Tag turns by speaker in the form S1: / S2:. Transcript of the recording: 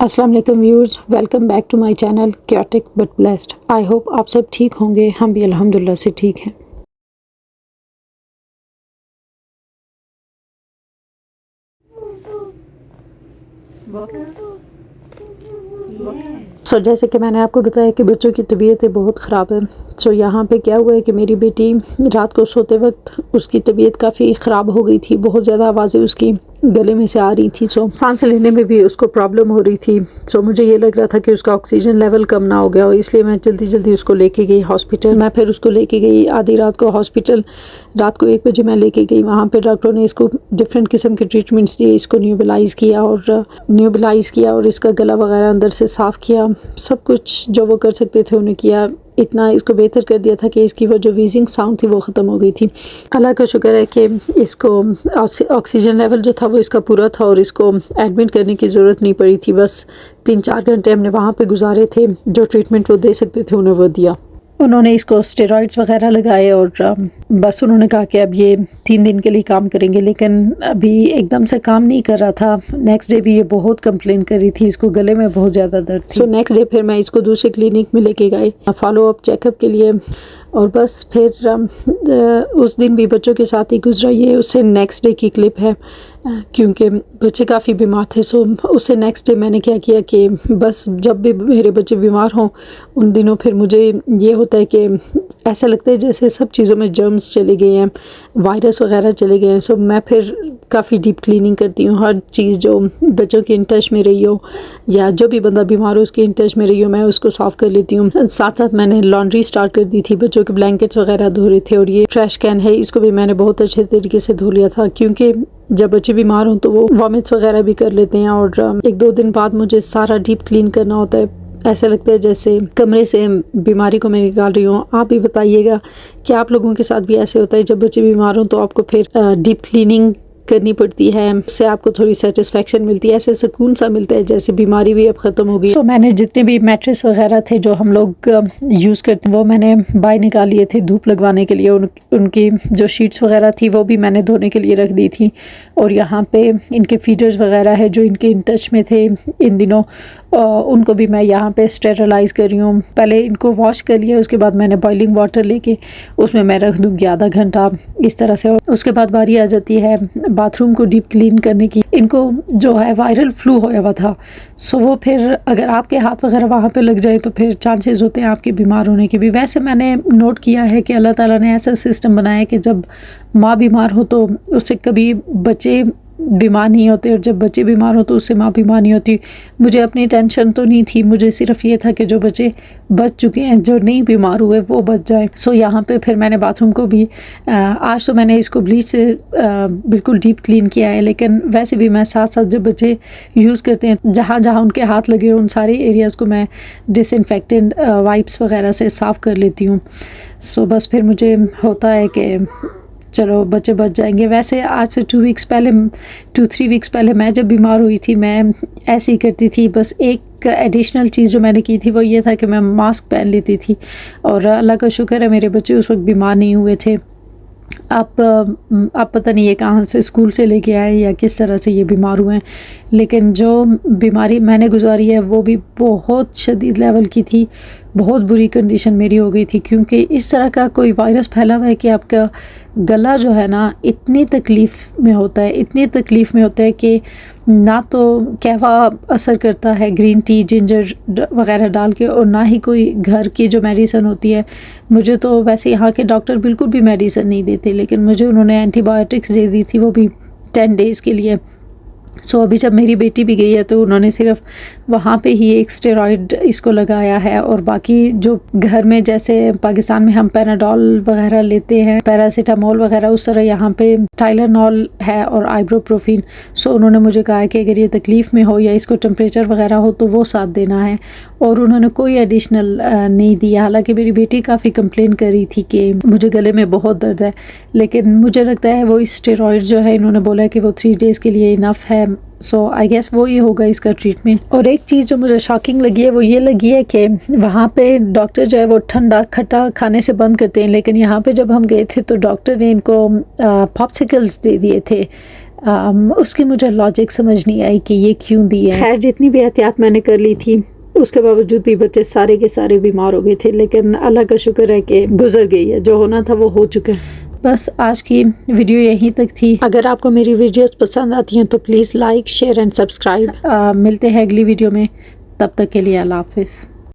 S1: अस्सलाम वालेकुम viewers, welcome back to my channel chaotic but blessed. I hope आप सब ठीक होंगे। हम भी अल्हम्दुलिल्लाह से ठीक हैं। जैसे कि मैंने आपको बताया कि बच्चों की तबीयतें बहुत ख़राब है। यहाँ पे क्या हुआ है कि मेरी बेटी रात को सोते वक्त उसकी तबीयत काफ़ी ख़राब हो गई थी। बहुत ज़्यादा आवाज़ें उसकी गले में से आ रही थी। सांस लेने में भी उसको प्रॉब्लम हो रही थी। मुझे ये लग रहा था कि उसका ऑक्सीजन लेवल कम ना हो गया हो, इसलिए मैं जल्दी जल्दी उसको लेके गई हॉस्पिटल। मैं फिर उसको लेके गई आधी रात को हॉस्पिटल। रात को 1 बजे मैं लेके गई। वहाँ पर डॉक्टरों ने इसको डिफरेंट किस्म के ट्रीटमेंट्स दिए। इसको न्यूबलाइज़ किया और इसका गला वगैरह अंदर से साफ़ किया। सब कुछ जो वो कर सकते थे उन्हें किया। इतना इसको बेहतर कर दिया था कि इसकी वो जो वीजिंग साउंड थी वो ख़त्म हो गई थी। अल्लाह का शुक्र है कि इसको ऑक्सीजन लेवल जो था वो इसका पूरा था और इसको एडमिट करने की ज़रूरत नहीं पड़ी थी। बस 3-4 घंटे हमने वहाँ पे गुजारे थे। जो ट्रीटमेंट वो दे सकते थे उन्हें वो दिया। उन्होंने इसको स्टेरॉइड्स वगैरह लगाए और बस उन्होंने कहा कि अब ये 3 दिन के लिए काम करेंगे, लेकिन अभी एकदम से काम नहीं कर रहा था। नेक्स्ट डे भी ये बहुत कंप्लेन कर रही थी, इसको गले में बहुत ज़्यादा दर्द थी। नेक्स्ट डे फिर मैं इसको दूसरे क्लिनिक में लेके गई फॉलो अप चेकअप के लिए। और बस फिर उस दिन भी बच्चों के साथ ही गुजरा। ये उससे नेक्स्ट डे की क्लिप है, क्योंकि बच्चे काफ़ी बीमार थे। उससे नेक्स्ट डे मैंने क्या किया कि बस जब भी मेरे बच्चे बीमार हों उन दिनों फिर मुझे ये होता है कि ऐसा लगता है जैसे सब चीज़ों में जर्म्स चले गए हैं, वायरस वगैरह चले गए हैं। मैं फिर काफ़ी डीप क्लीनिंग करती हूँ। हर चीज़ जो बच्चों के इन टच में रही हो या जो भी बंदा बीमार हो उसके इन टच में रही हो, मैं उसको साफ़ कर लेती हूँ। साथ साथ मैंने लॉन्ड्री स्टार्ट कर दी थी। बच्चों के ब्लैंकेट्स वगैरह धो रहे थे और ये ट्रैश कैन है, इसको भी मैंने बहुत अच्छे तरीके से धो लिया था, क्योंकि जब बच्चे बीमार हों तो वो वॉमिट्स वगैरह भी कर लेते हैं। और 1-2 दिन बाद मुझे सारा डीप क्लीन करना होता है। ऐसा लगता है जैसे कमरे से बीमारी को मैं निकाल रही हूँ। आप भी बताइएगा कि आप लोगों के साथ भी ऐसे होता है जब बच्चे बीमार हों तो आपको फिर डीप क्लीनिंग करनी पड़ती है, उससे आपको थोड़ी सेटिस्फेक्शन मिलती है, ऐसे सुकून सा मिलता है जैसे बीमारी भी अब ख़त्म हो गई। मैंने जितने भी मैट्रेस वगैरह थे जो हम लोग यूज़ करते हैं वो मैंने बाहर निकाल लिए थे धूप लगवाने के लिए। उनकी जो शीट्स वगैरह थी वो भी मैंने धोने के लिए रख दी थी। और यहाँ पे इनके फीडर्स वगैरह है जो इनके इन टच में थे इन दिनों, उनको भी मैं यहाँ पे स्टेरलाइज़ कर रही हूँ। पहले इनको वॉश कर लिया, उसके बाद मैंने बॉइलिंग वाटर लेके उसमें मैं रख दूँगी आधा घंटा इस तरह से। और उसके बाद बारी आ जाती है बाथरूम को डीप क्लीन करने की। इनको जो है वायरल फ्लू होया हुआ था, वो फिर अगर आपके हाथ वगैरह वहाँ पे लग जाए तो फिर चांसेस होते हैं आपके बीमार होने के भी। वैसे मैंने नोट किया है कि अल्लाह ताला ने ऐसा सिस्टम बनाया है कि जब माँ बीमार हो तो उससे कभी बच्चे बीमार नहीं होते, और जब बच्चे बीमार हो तो उससे माँ बीमार नहीं होती। मुझे अपनी टेंशन तो नहीं थी, मुझे सिर्फ ये था कि जो बच्चे बच चुके हैं, जो नहीं बीमार हुए वो बच जाए। यहाँ पे फिर मैंने बाथरूम को भी आज तो मैंने इसको ब्लीच से बिल्कुल डीप क्लीन किया है, लेकिन वैसे भी मैं साथ साथ जब बच्चे यूज़ करते हैं जहाँ जहाँ उनके हाथ लगे उन सारे एरियाज़ को मैं डिसइंफेक्टेंट वाइप्स वगैरह से साफ़ कर लेती हूँ। बस फिर मुझे होता है कि चलो बच्चे बच जाएंगे। वैसे आज से 2-3 वीक्स पहले मैं जब बीमार हुई थी मैं ऐसे ही करती थी। बस एक एडिशनल चीज़ जो मैंने की थी वो ये था कि मैं मास्क पहन लेती थी, और अल्लाह का शुक्र है मेरे बच्चे उस वक्त बीमार नहीं हुए थे। आप पता नहीं ये कहाँ से स्कूल से लेके आए या किस तरह से ये बीमार हुए हैं, लेकिन जो बीमारी मैंने गुजारी है वो भी बहुत शदीद लेवल की थी। बहुत बुरी कंडीशन मेरी हो गई थी, क्योंकि इस तरह का कोई वायरस फैला हुआ है कि आपका गला जो है ना इतनी तकलीफ़ में होता है कि ना तो कहवा असर करता है ग्रीन टी जिंजर वगैरह डाल के, और ना ही कोई घर की जो मेडिसिन होती है। मुझे तो वैसे यहाँ के डॉक्टर बिल्कुल भी मेडिसिन नहीं देते, लेकिन मुझे उन्होंने एंटीबायोटिक्स दे दी थी, वो भी 10 डेज़ के लिए। अभी जब मेरी बेटी भी गई है तो उन्होंने सिर्फ वहाँ पे ही एक स्टेरॉइड इसको लगाया है, और बाकी जो घर में जैसे पाकिस्तान में हम पैनाडोल वगैरह लेते हैं, पैरासीटामोल वगैरह, उस तरह यहाँ पे टाइलेनॉल है और आइब्रोप्रोफिन। उन्होंने मुझे कहा है कि अगर ये तकलीफ़ में हो या इसको टेम्परेचर वगैरह हो तो वो साथ देना है, और उन्होंने कोई एडिशनल नहीं दिया। हालांकि मेरी बेटी काफ़ी कंप्लेन कर रही थी कि मुझे गले में बहुत दर्द है, लेकिन मुझे लगता है वो स्टेरॉइड जो है इन्होंने बोला है कि वो 3 डेज़ के लिए इनफ है। आई गेस वो ही होगा इसका ट्रीटमेंट। और एक चीज़ जो मुझे शॉकिंग लगी है वो ये लगी है कि वहाँ पे डॉक्टर जो है वो ठंडा खट्टा खाने से बंद करते हैं, लेकिन यहाँ पे जब हम गए थे तो डॉक्टर ने इनको पॉप्सिकल्स दे दिए थे उसकी मुझे लॉजिक समझ नहीं आई कि ये क्यों दी है। खैर जितनी भी एहतियात मैंने कर ली थी उसके बावजूद भी बच्चे सारे के सारे बीमार हो गए थे, लेकिन अल्लाह का शुक्र है कि गुजर गई है, जो होना था वो हो चुका है। बस आज की वीडियो यहीं तक थी। अगर आपको मेरी वीडियोस पसंद आती हैं तो please like share and subscribe. मिलते हैं अगली वीडियो में, तब तक के लिए अल्लाह हाफिज़।